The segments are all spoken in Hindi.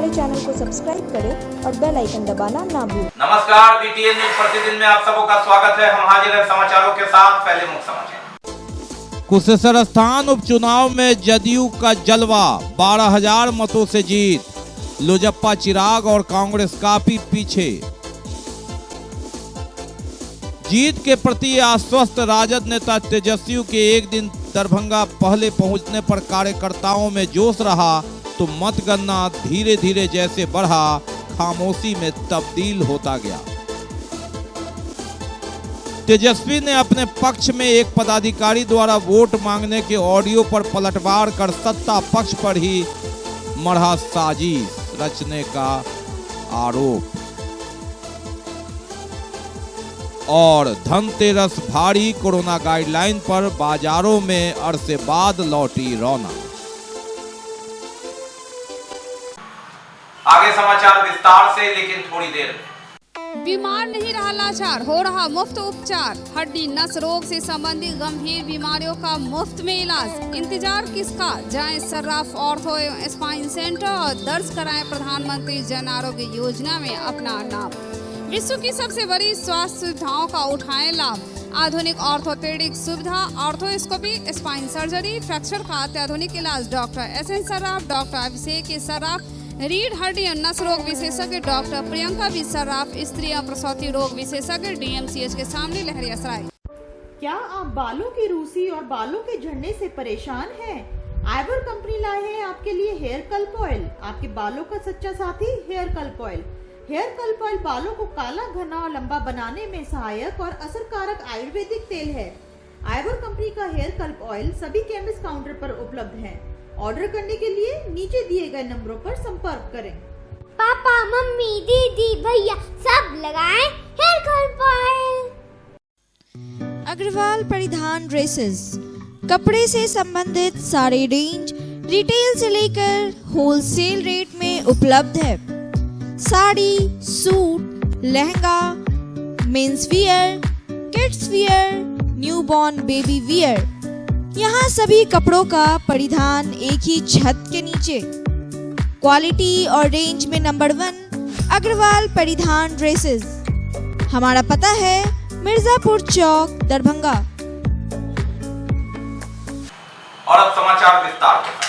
हमारे चैनल को सब्सक्राइब करें और बेल आइकन दबाना ना भूलें। नमस्कार, बीटीएन न्यूज प्रतिदिन में आप सबों का स्वागत है। हम हाजिर हैं समाचारों के साथ। पहले मुख्य समाचार। कुशेश्वर स्थान उपचुनाव में जदयू का जलवा, 12,000 मतों से जीत। लोजप्पा चिराग और कांग्रेस काफी पीछे। जीत के प्रति आश्वस्त राजद नेता तेजस्वी के एक दिन दरभंगा पहले पहुंचने पर कार्यकर्ताओं में जोश रहा तो मतगणना धीरे धीरे जैसे बढ़ा, खामोशी में तब्दील होता गया। तेजस्वी ने अपने पक्ष में एक पदाधिकारी द्वारा वोट मांगने के ऑडियो पर पलटवार कर सत्ता पक्ष पर ही मढ़ा साजिश रचने का आरोप। और धनतेरस भारी, कोरोना गाइडलाइन पर बाजारों में अरसे बाद लौटी रौनक। आगे समाचार विस्तार से, लेकिन थोड़ी देर में। बीमार नहीं रहा लाचार, हो रहा मुफ्त उपचार। हड्डी नस रोग से संबंधित गंभीर बीमारियों का मुफ्त में इलाज। इंतजार किसका, जाएं सर्राफ ऑर्थो एवं स्पाइन सेंटर और दर्ज कराएं प्रधानमंत्री जन आरोग्य योजना में अपना नाम। विश्व की सबसे बड़ी स्वास्थ्य सुविधाओं का उठाएं लाभ। आधुनिक ऑर्थोपेडिक सुविधा, ऑर्थोस्कोपी, स्पाइन सर्जरी, फ्रैक्चर का अत्याधुनिक इलाज। डॉक्टर SN सर्राफ, डॉक्टर अभिषेक सर्राफ, रीढ़ हड्डी और नस रोग विशेषज्ञ डॉक्टर प्रियंका बी सर्राफ, स्त्री और प्रसूति रोग विशेषज्ञ DMCH के सामने लहरियासराय। क्या आप बालों की रूसी और बालों के झड़ने से परेशान हैं? आइवर कंपनी लाए हैं आपके लिए हेयर कल्प ऑयल, आपके बालों का सच्चा साथी हेयर कल्प ऑयल। हेयर कल्प ऑयल बालों को काला, घना और लंबा बनाने में सहायक और असरकारक आयुर्वेदिक तेल है। आइवर कंपनी का हेयर कल्प ऑयल सभी केमिस्ट काउंटर पर उपलब्ध है। ऑर्डर करने के लिए नीचे दिए गए नंबरों पर संपर्क करें। पापा, मम्मी, दीदी, भैया सब लगाएं हेयर कल्प ऑयल। अग्रवाल परिधान ड्रेसेस, कपड़े से संबंधित सारे रेंज रिटेल से लेकर होलसेल रेट में उपलब्ध है। Sari, suit, lehenga, men's wear, kids wear, newborn baby wear, यहाँ सभी कपड़ों का परिधान एक ही छत के नीचे। क्वालिटी और रेंज में नंबर 1 अग्रवाल परिधान ड्रेसेस। हमारा पता है मिर्जापुर चौक, दरभंगा। और अब समाचार विस्तार के साथ।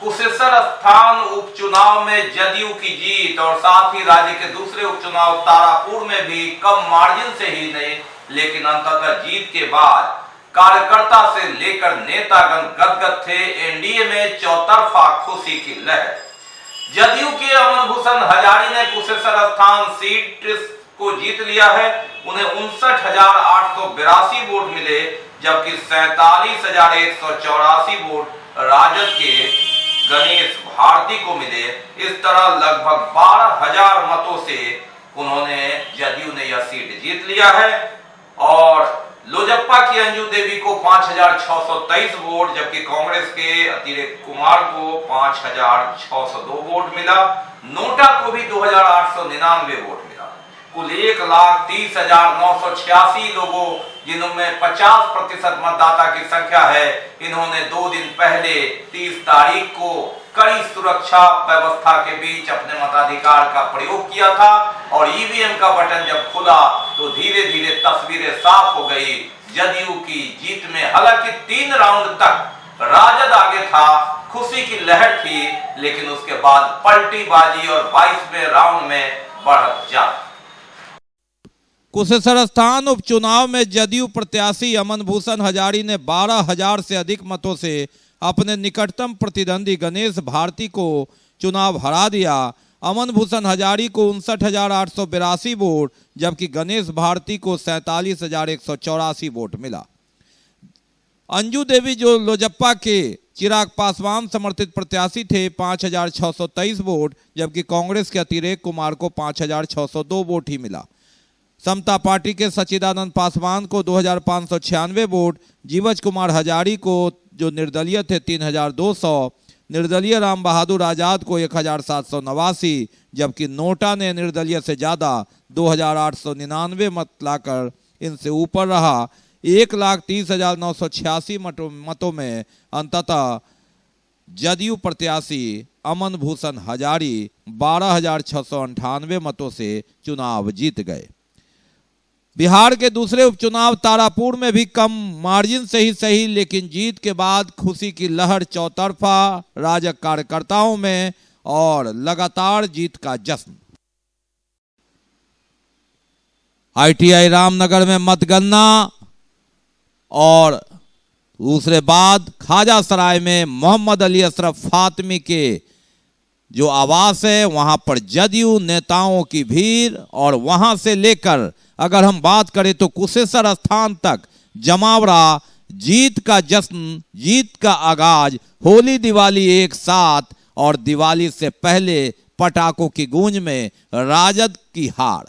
कुशेश्वर स्थान उपचुनाव में जदयू की जीत और साथ ही राज्य के दूसरे उपचुनाव तारापुर में भी कम मार्जिन से ही नहीं, लेकिन अंततः जीत के बाद कार्यकर्ता से लेकर नेतागण गदगद थे। एनडीए में चौतरफा खुशी की लहर। जदयू के अमन भूषण हजारी ने कुशेश्वर स्थान सीट को जीत लिया है। उन्हें 59,882 वोट मिले, जबकि 47,184 वोट राजद के गणेश भारती को मिले। इस तरह लगभग 12,000 मतों से उन्होंने, जदयू ने यह सीट जीत लिया है। और लोजप्पा की अंजू देवी को 5,623 वोट, जबकि कांग्रेस के अतिरेक कुमार को 5,602 वोट मिला। नोटा को भी 2,899 वोट मिला। कुल 1,30,986 लोगों, जिनमें 50% मतदाता की संख्या है, इन्होंने 2 दिन पहले 30 तारीख को कड़ी सुरक्षा व्यवस्था के बीच अपने मताधिकार का प्रयोग किया था। और ईवीएम का बटन जब खुला तो धीरे धीरे तस्वीरें साफ हो गई जदयू की जीत में। हालांकि 3 राउंड तक राजद आगे था, खुशी की लहर थी, लेकिन उसके बाद पलटीबाजी और 22वें राउंड में बढ़त जाती। कुशेश्वर स्थान उपचुनाव में जदयू प्रत्याशी अमन भूषण हजारी ने 12,000 से अधिक मतों से अपने निकटतम प्रतिद्वंदी गणेश भारती को चुनाव हरा दिया। अमन भूषण हजारी को 59,882 वोट, जबकि गणेश भारती को 47,184 वोट मिला। अंजू देवी, जो लोजप्पा के चिराग पासवान समर्थित प्रत्याशी थे, 5,623 वोट, जबकि कांग्रेस के अतिरेक कुमार को 5,602 वोट ही मिला। समता पार्टी के सच्चिदानंद पासवान को 2,596 वोट, जीवज कुमार हजारी को, जो निर्दलीय थे, 3,200, निर्दलीय राम बहादुर आजाद को 1,789, जबकि नोटा ने निर्दलीय से ज्यादा 2,899 मत लाकर इनसे ऊपर रहा। 1,30,986 मतों में अंततः जदयू प्रत्याशी अमन भूषण हजारी 12,698 मतों से चुनाव जीत गए। बिहार के दूसरे उपचुनाव तारापुर में भी कम मार्जिन से ही सही, लेकिन जीत के बाद खुशी की लहर चौतरफा, राजग कार्यकर्ताओं में और लगातार जीत का जश्न। ITI रामनगर में मतगणना और दूसरे बाद खाजा सराय में मोहम्मद अली अशरफ फातिमी के जो आवास है वहां पर जदयू नेताओं की भीड़, और वहां से लेकर अगर हम बात करें तो कुशेश्वर स्थान तक जमावड़ा, जीत का जश्न, जीत का आगाज, होली दिवाली एक साथ, और दिवाली से पहले पटाखों की गूंज में राजद की हार।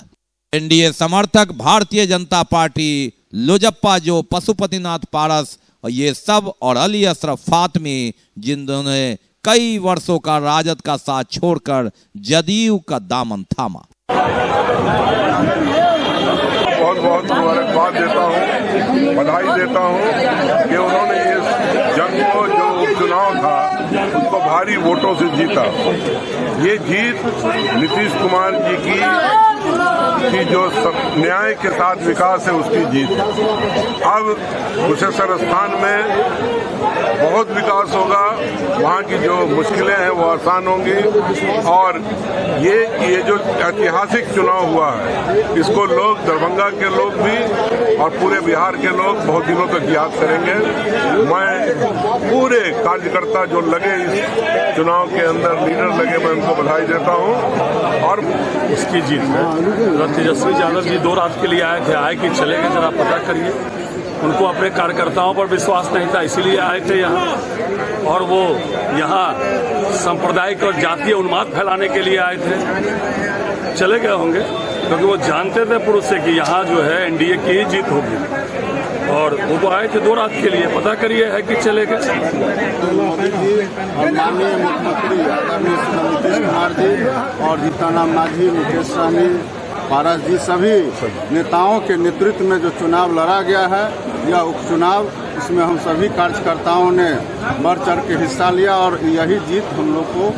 एनडीए समर्थक भारतीय जनता पार्टी, लोजप्पा जो पशुपतिनाथ पारस, और ये सब, और अली अशरफ फातिमी जिन्होंने कई वर्षों का राजद का साथ छोड़कर जदयू का दामन थामा। बहुत बहुत मुबारकबाद देता हूँ, बधाई देता हूँ कि उन्होंने इस जंग को, जो उपचुनाव था उसको भारी वोटों से जीता। ये जीत नीतीश कुमार जी की जो न्याय के साथ विकास है उसकी जीत। अब कुशेश्वर स्थान में बहुत विकास होगा, वहाँ की जो मुश्किलें हैं वो आसान होंगी, और ये जो ऐतिहासिक चुनाव हुआ है इसको लोग, दरभंगा के लोग भी और पूरे बिहार के लोग बहुत दिनों तक याद करेंगे। मैं पूरे कार्यकर्ता जो लगे इस चुनाव के अंदर, लीडर लगे, मैं उनको बधाई देता हूँ। और उसकी जीत है। तेजस्वी यादव जी 2 रात के लिए आए थे, आए कि चले गए जरा पता करिए। उनको अपने कार्यकर्ताओं पर विश्वास नहीं था, इसीलिए आए थे यहाँ, और वो यहाँ सांप्रदायिक और जातीय उन्माद फैलाने के लिए आए थे। चले गए होंगे क्योंकि वो जानते थे पुरुष से कि यहाँ जो है एनडीए की ही जीत होगी, और वो आए थे 2 रात के लिए। पता करिए है कि चले गए। और माननीय मुख्यमंत्री आदरणीय नीतीश कुमार जी और जीतनराम मांझी, मुकेश सहनी, पारस जी, सभी नेताओं के नेतृत्व में जो चुनाव लड़ा गया है, यह उपचुनाव, इसमें हम सभी कार्यकर्ताओं ने बढ़ चढ़ के हिस्सा लिया, और यही जीत हम लोग को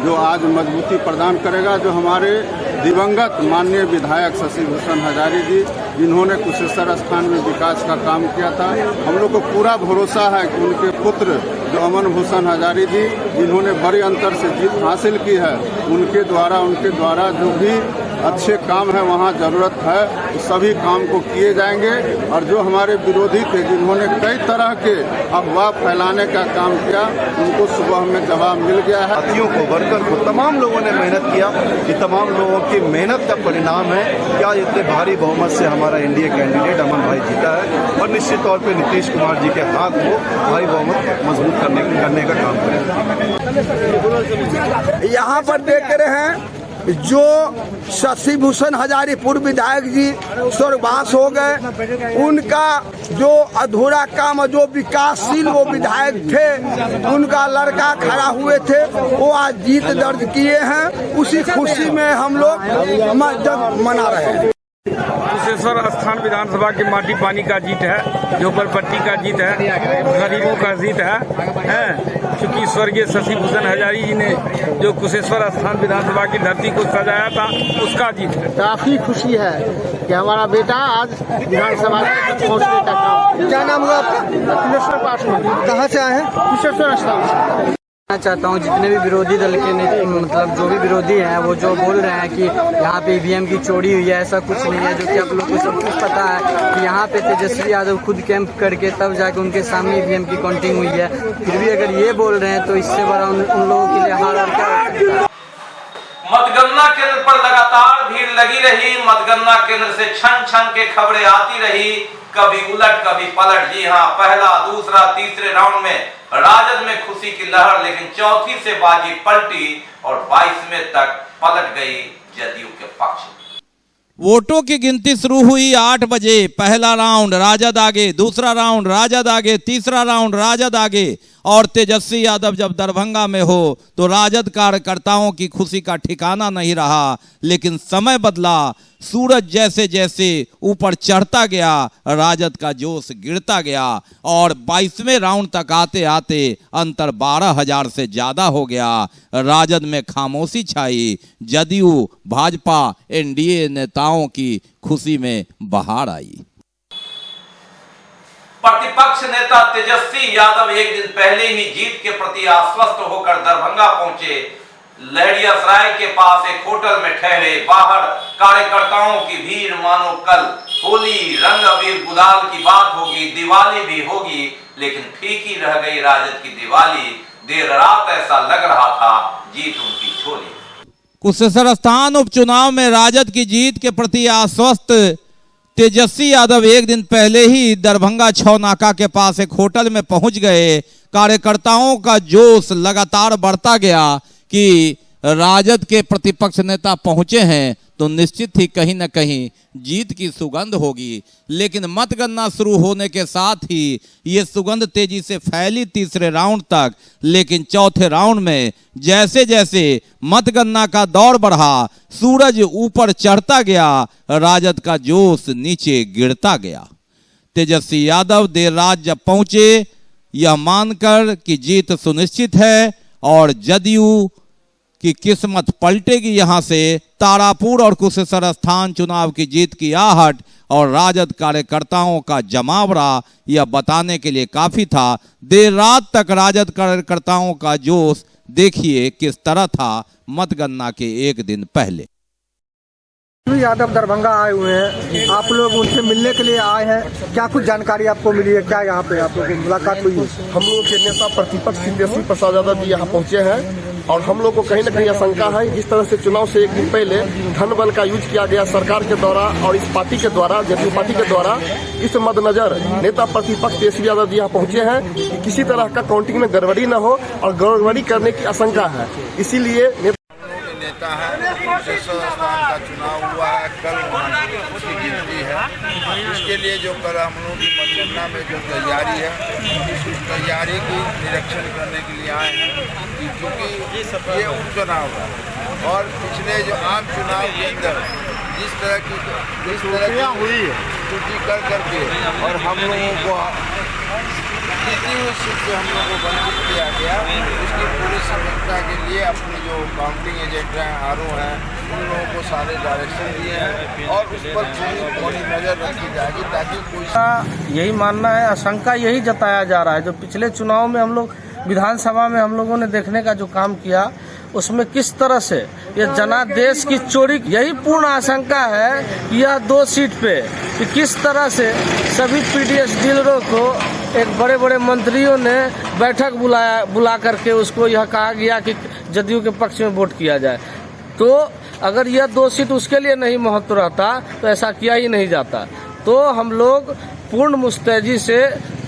जो आज मजबूती प्रदान करेगा। जो हमारे दिवंगत माननीय विधायक शशि भूषण हजारी जी, जिन्होंने कुशेश्वर स्थान में विकास का काम किया था, हम लोग को पूरा भरोसा है कि उनके पुत्र जो अमन भूषण हजारी जी, जिन्होंने बड़े अंतर से जीत हासिल की है, उनके द्वारा जो भी अच्छे काम है वहाँ जरूरत है, तो सभी काम को किए जाएंगे। और जो हमारे विरोधी थे, जिन्होंने कई तरह के अफवाह फैलाने का काम किया, उनको सुबह में जवाब मिल गया है। साथियों को, वर्कर को, तमाम लोगों ने मेहनत किया, ये तमाम लोगों की मेहनत का परिणाम है। क्या इतने भारी बहुमत से हमारा एनडीए कैंडिडेट अमन भाई जीता है, और निश्चित तौर पे नीतीश कुमार जी के हाथ को भारी बहुमत मजबूत करने का काम करें। यहाँ पर देख रहे हैं जो शशि भूषण हजारी पूर्व विधायक जी स्वर्गवास हो गए, उनका जो अधूरा काम, जो विकासशील वो विधायक थे, उनका लड़का खड़ा हुए थे, वो आज जीत दर्ज किए हैं। उसी खुशी में हम लोग मना रहे हैं। कुशेश्वर स्थान विधानसभा की माटी पानी का जीत है, झोपड़पट्टी का जीत है, गरीबों का जीत है। क्योंकि स्वर्गीय शशि भूषण हजारी जी ने जो कुशेश्वर स्थान विधानसभा की धरती को सजाया था, उसका जीत है। काफी खुशी है कि हमारा बेटा आज विधानसभा में पहुँचने का काम। क्या नाम हुआ आपका? अखिलेश्वर पासवान। कहाँ से आए हैं? कुशेश्वर स्थान से। चाहता हूँ जितने भी विरोधी दल के मतलब जो भी विरोधी हैं, वो जो बोल रहे हैं कि यहाँ पे ईवीएम की चोरी हुई है, ऐसा कुछ नहीं है। जो कि आप लोग को सब कुछ पता है कि यहाँ पे तेजस्वी यादव खुद कैंप करके तब जाके उनके सामने ईवीएम की काउंटिंग हुई है। फिर भी अगर ये बोल रहे हैं तो इससे बड़ा उन लोगों के लिए हार और क्या हो सकता है। मतगणना केंद्र पर लगातार भीड़ लगी रही। मतगणना केंद्र से छन छन के खबरें आती रही, कभी उलट कभी पलट। जी हाँ, पहला, दूसरा, तीसरे राउंड में राजद में खुशी की लहर, लेकिन चौथी से बाजी पलटी और 22वें तक पलट गई जदयू के पक्ष। वोटों की गिनती शुरू हुई 8 बजे। पहला राउंड राजद आगे, दूसरा राउंड राजद आगे, तीसरा राउंड राजद आगे, और तेजस्वी यादव जब दरभंगा में हो तो राजद कार्यकर्ताओं की खुशी का ठिकाना नहीं रहा। लेकिन समय बदला, सूरज जैसे जैसे ऊपर चढ़ता गया, राजद का जोश गिरता गया और 22वें राउंड तक आते आते अंतर 12,000 से ज्यादा हो गया। राजद में खामोशी छाई, जदयू भाजपा एनडीए नेताओं की खुशी में बहार आई। प्रतिपक्ष नेता तेजस्वी यादव एक दिन पहले ही जीत के प्रति आश्वस्त होकर दरभंगा पहुंचे। लहरियासराय के पास एक होटल में ठहरे। बाहर कार्यकर्ताओं की भीड़ मानो कल होली, रंग अबीर गुलाल की बात होगी, दिवाली भी होगी, लेकिन फीकी रह गई राजद की दिवाली। देर रात ऐसा लग रहा था जीत उनकी झोली। कुशेश्वर स्थान उपचुनाव में राजद की जीत के प्रति आश्वस्त तेजस्वी यादव एक दिन पहले ही दरभंगा छौनाका के पास एक होटल में पहुंच गए। कार्यकर्ताओं का जोश लगातार बढ़ता गया कि राजद के प्रतिपक्ष नेता पहुंचे हैं तो निश्चित ही कहीं न कहीं जीत की सुगंध होगी। लेकिन मतगणना शुरू होने के साथ ही ये सुगंध तेजी से फैली तीसरे राउंड तक। लेकिन चौथे राउंड में जैसे जैसे मतगणना का दौर बढ़ा, सूरज ऊपर चढ़ता गया, राजद का जोश नीचे गिरता गया। तेजस्वी यादव देर रात जब पहुंचे, यह मानकर कि जीत सुनिश्चित है और जदयू की किस्मत पलटेगी, यहां से तारापुर और कुशेश्वर स्थान चुनाव की जीत की आहट और राजद कार्यकर्ताओं का जमावड़ा यह बताने के लिए काफी था। देर रात तक राजद कार्यकर्ताओं का जोश देखिए किस तरह था मतगणना के एक दिन पहले। यादव दरभंगा आए हुए हैं, आप लोग उनसे मिलने के लिए आए हैं, क्या कुछ जानकारी आपको मिली है? क्या यहाँ पे आप लोगों की मुलाकात हुई? हम लोगों के नेता प्रतिपक्ष तेजस्वी प्रसाद यादव जी यहाँ पहुँचे हैं और हम लोग को कहीं न कहीं आशंका है जिस तरह से चुनाव से एक दिन पहले धन बल का यूज किया गया सरकार के द्वारा और इस पार्टी के द्वारा, जदयू पार्टी के द्वारा, इस मद्देनजर नेता प्रतिपक्ष तेजस्वी यादव जी यहाँ पहुँचे हैं कि किसी तरह का काउंटिंग में गड़बड़ी न हो और गड़बड़ी करने की आशंका है। इसीलिए नेता है कुशेश्वर स्थान का चुनाव हुआ है, कल उसकी गिनती है। इसके लिए जो कल हम लोगों की मतगणना में जो तैयारी है, इस तैयारी की निरीक्षण करने के लिए आए हैं क्योंकि ये उपचुनाव है और पिछले जो आम चुनाव के अंदर जिस तरह की हुई है त्रुटि कर करके और हम लोगों को जीती हुई सीट से हम लोगों को वंचित किया गया, इसकी पूरी समीक्षा के लिए अपने जो काउंटिंग एजेंट हैं, आरओ हैं, उन लोगों को सारे डायरेक्शन दिए हैं और उस पर पूरी नज़र रखी जाएगी ताकि कोई। यही मानना है, आशंका यही जताया जा रहा है। जो पिछले चुनाव में हम लोग विधानसभा में हम लोगों ने देखने का जो काम किया उसमें किस तरह से ये जनादेश की चोरी, यही पूर्ण आशंका है कि यह 2 सीट पे कि किस तरह से सभी पीडीएस डीलरों को एक बड़े बड़े मंत्रियों ने बैठक बुला करके उसको यह कहा गया कि जदयू के पक्ष में वोट किया जाए। तो अगर यह 2 सीट उसके लिए नहीं महत्व रहता तो ऐसा किया ही नहीं जाता। तो हम लोग पूर्ण मुस्तैदी से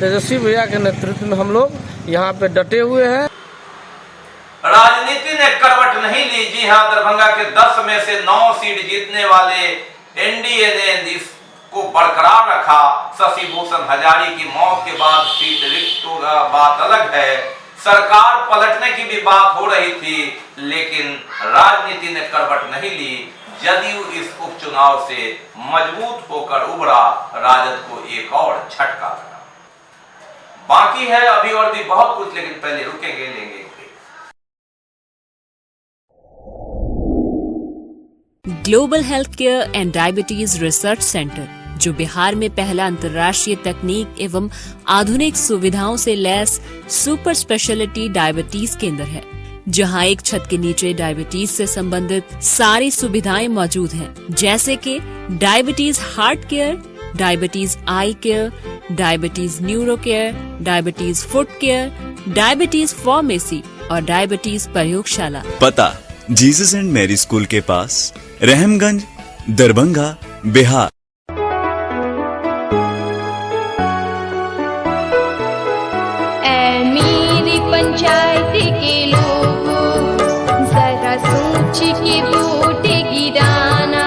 तेजस्वी भैया के नेतृत्व में हम लोग यहाँ पे डटे हुए हैं। राजनीति ने करवट नहीं ली। जी हां, दरभंगा के 10 में से 9 सीट जीतने वाले एनडीए ने इसको बरकरार रखा। शशि भूषण हजारी की मौत के बाद सीट रिक्त बात अलग है, सरकार पलटने की भी बात हो रही थी, लेकिन राजनीति ने करवट नहीं ली। जदयू इस उपचुनाव से मजबूत होकर उभरा, राजद को एक और झटका लगा। बाकी है अभी और भी बहुत कुछ, लेकिन पहले रुकेंगे, लेंगे। Global health care and diabetes research centre, जो बिहार में पहला अंतर्राष्ट्रीय तकनीक एवं आधुनिक सुविधाओं से लैस सुपर स्पेशलिटी डायबिटीज केंद्र है, जहां एक छत के नीचे डायबिटीज से संबंधित सारी सुविधाएं मौजूद हैं, जैसे कि diabetes heart care, diabetes eye care, diabetes neuro care, diabetes foot care, diabetes pharmacy और डायबिटीज प्रयोगशाला। पता जीसस एंड मैरी स्कूल के पास, रहमगंज, दरभंगा, बिहार। मेरी पंचायत के लोगों, जरा सोच के वोट गिराना।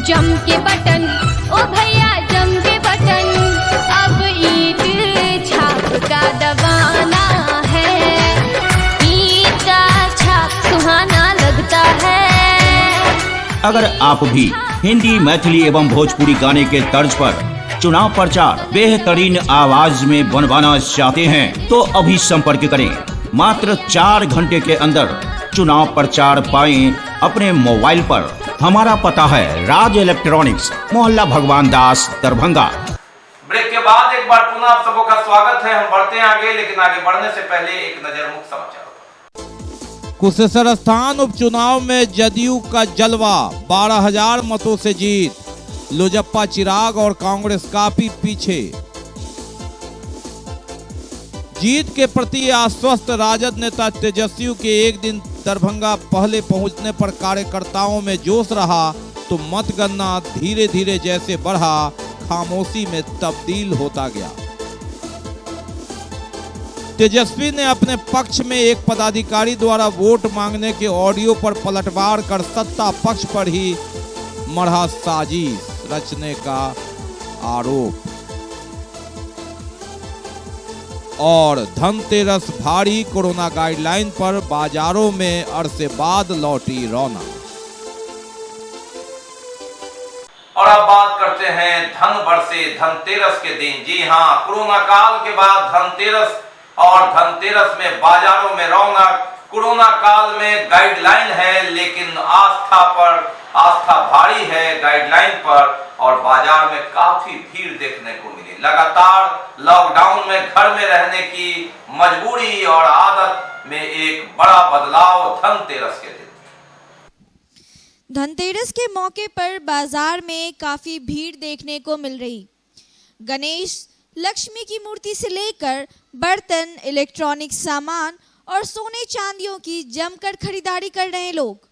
जम के बटन, ओ भैया जम के बटन, अब ईंट छाप का दबाना है। अगर आप भी हिंदी, मैथिली एवं भोजपुरी गाने के तर्ज पर चुनाव प्रचार बेहतरीन आवाज में बनवाना चाहते हैं तो अभी संपर्क करें। मात्र 4 घंटे के अंदर चुनाव प्रचार पाएं अपने मोबाइल पर। हमारा पता है राज इलेक्ट्रॉनिक्स, मोहल्ला भगवान दास, दरभंगा। ब्रेक के बाद एक बार पुनः आप सबों का स्वागत है। हम बढ़ते हैं आगे, लेकिन आगे बढ़ने से पहले एक नजर मुख्य समाचार। कुशेश्वर स्थान उपचुनाव में जदयू का जलवा, 12,000 मतों से जीत। लोजप्पा चिराग और कांग्रेस काफी पीछे। जीत के प्रति आश्वस्त राजद नेता तेजस्वी के एक दिन दरभंगा पहले पहुंचने पर कार्यकर्ताओं में जोश रहा तो मतगणना धीरे धीरे जैसे बढ़ा खामोशी में तब्दील होता गया। तेजस्वी ने अपने पक्ष में एक पदाधिकारी द्वारा वोट मांगने के ऑडियो पर पलटवार कर सत्ता पक्ष पर ही मढ़ा साजिश रचने का आरोप। और धनतेरस भारी, कोरोना गाइडलाइन पर बाजारों में अरसे बाद लौटी रौनक। और अब बात करते हैं धन बरसे धनतेरस के दिन। जी हां, कोरोना काल के बाद धनतेरस और धनतेरस में बाजारों में रौनक। कोरोना काल में गाइडलाइन है, लेकिन आस्था भारी है गाइडलाइन पर और बाजार में काफी भीड़ देखने को मिली। लगातार लॉकडाउन में घर में रहने की मजबूरी और आदत में एक बड़ा बदलाव धनतेरस के दिन। धनतेरस के मौके पर बाजार में काफी भीड़ देखने को मिल रही। गणेश, लक्ष्मी की मूर्ति से लेकर बर्तन, इलेक्ट्रॉनिक सामान और सोने चांदियों की जमकर खरीदारी कर रहे लोग।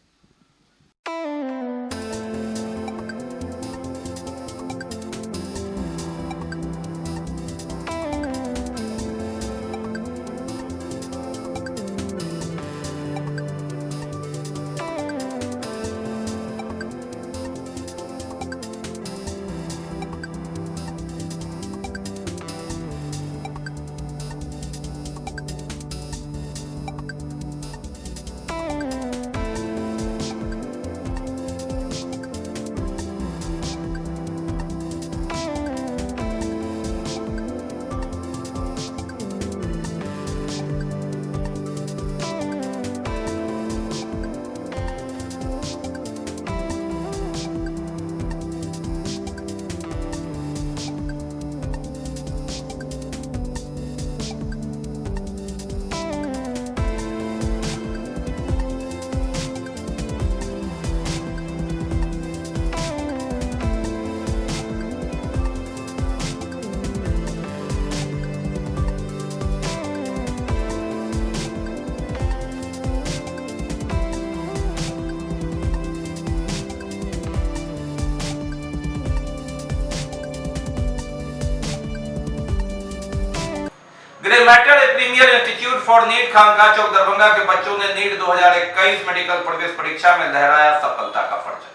Grey matter premier institute for NEET Khanka Chowk Darbhanga के बच्चों ने नीट 2021 मेडिकल प्रवेश परीक्षा में लहराया सफलता का परचम।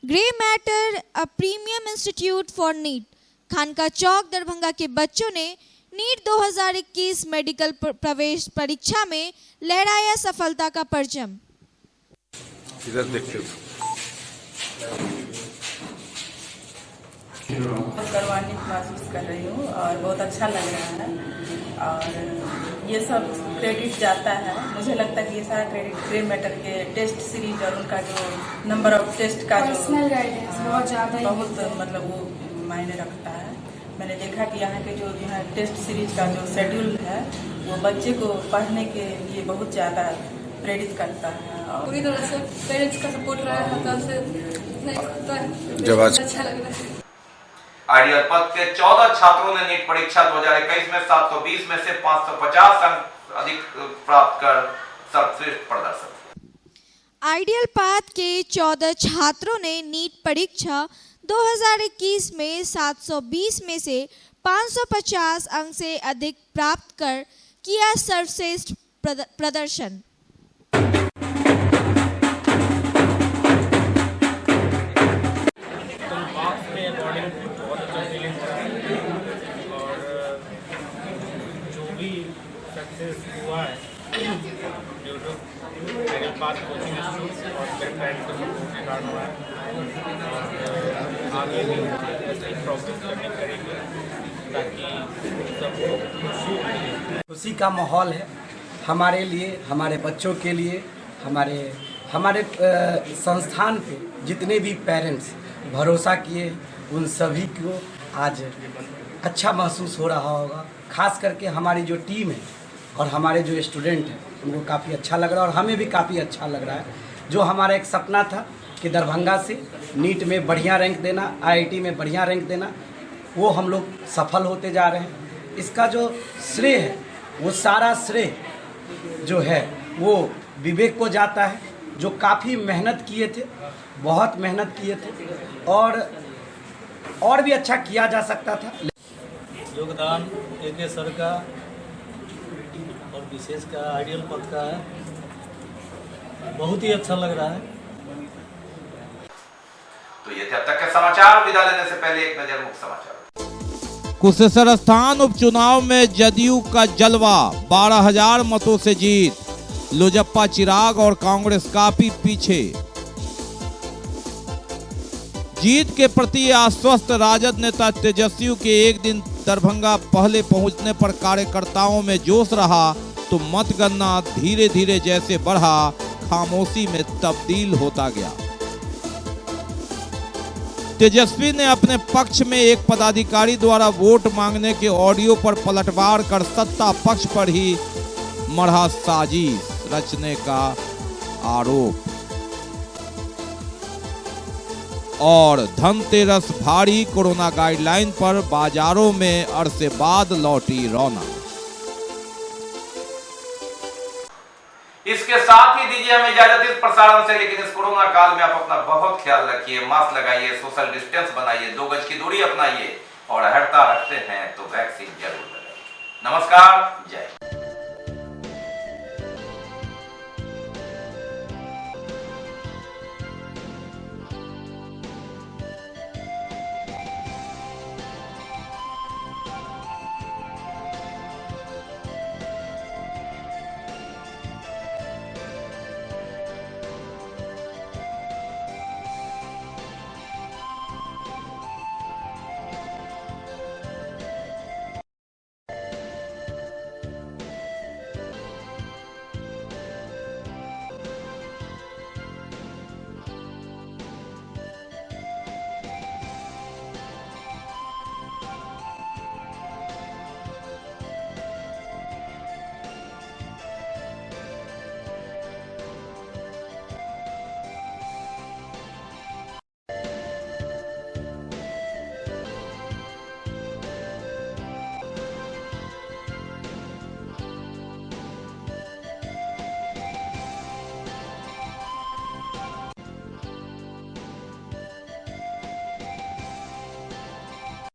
Grey matter a premium institute for NEET Khanka Chowk Darbhanga के बच्चों ने नीट 2021 मेडिकल प्रवेश परीक्षा में लहराया सफलता का परचम। इधर देखते करवाने की कोशिश कर रही हूँ और बहुत अच्छा लग रहा है और ये सब क्रेडिट जाता है। मुझे लगता है कि ये सारा क्रेडिट ग्रे मैटर के टेस्ट सीरीज और उनका जो नंबर ऑफ टेस्ट का जो बहुत ज़्यादा बहुत मतलब वो मायने रखता है। मैंने देखा कि यहाँ के जो टेस्ट सीरीज का जो शेड्यूल है वो बच्चे को पढ़ने के लिए बहुत ज़्यादा प्रेरित करता है। पूरी तरह से पेरेंट्स का सपोर्ट रहा है जब आज अच्छा लग रहा है। आइडियल पद के 14 छात्रों ने नीट परीक्षा 2021 में 720 में से 550 अंक अधिक प्राप्त कर सर्वश्रेष्ठ प्रदर्शन। आइडियल पाथ के 14 छात्रों ने नीट परीक्षा 2021 में 720 में से 550 अंक से अधिक प्राप्त कर किया सर्वश्रेष्ठ प्रदर्शन। हुआ है कोचिंग इंस्टीट्यूट और मेरे फ्रेंड को कारण हुआ है। आगे भी ऐसे ही प्रोग्रेस करनी करेंगे ताकि सबको खुशी का माहौल है हमारे लिए, हमारे बच्चों के लिए, हमारे संस्थान पे जितने भी पेरेंट्स भरोसा किए उन सभी को आज अच्छा महसूस हो रहा होगा। खास करके हमारी जो टीम है और हमारे जो स्टूडेंट हैं उनको काफ़ी अच्छा लग रहा है और हमें भी काफ़ी अच्छा लग रहा है। जो हमारा एक सपना था कि दरभंगा से नीट में बढ़िया रैंक देना, IIT में बढ़िया रैंक देना, वो हम लोग सफल होते जा रहे हैं। इसका जो श्रेय है वो सारा श्रेय जो है वो विवेक को जाता है, जो काफ़ी मेहनत किए थे, बहुत मेहनत किए थे और भी अच्छा किया जा सकता था। योगदान AK सर का और विशेष का आइडियल पद का है, बहुत ही अच्छा लग रहा है। तो ये थे अब तक के समाचार। विदा लेने से पहले एक नजर मुख्य समाचार। कुशेश्वर स्थान उपचुनाव में जदयू का जलवा, 12,000 मतों से जीत। लोजप्पा चिराग और कांग्रेस काफी पीछे। जीत के प्रति आश्वस्त राजद नेता तेजस्वी के एक दिन दरभंगा पहले पहुंचने पर कार्यकर्ताओं में जोश रहा तो मतगणना धीरे धीरे जैसे बढ़ा खामोशी में तब्दील होता गया। तेजस्वी ने अपने पक्ष में एक पदाधिकारी द्वारा वोट मांगने के ऑडियो पर पलटवार कर सत्ता पक्ष पर ही मढ़ा साजिश रचने का आरोप। और धनतेरस भारी, कोरोना गाइडलाइन पर बाजारों में अरसे बाद लौटी रौनक। इसके साथ ही दीजिए हमें इजाजत इस प्रसारण से, लेकिन इस कोरोना काल में आप अपना बहुत ख्याल रखिए, मास्क लगाइए, सोशल डिस्टेंस बनाइए, 2 गज की दूरी अपनाइए और हटता रखते हैं तो वैक्सीन जरूर लगाइए। नमस्कार, जय।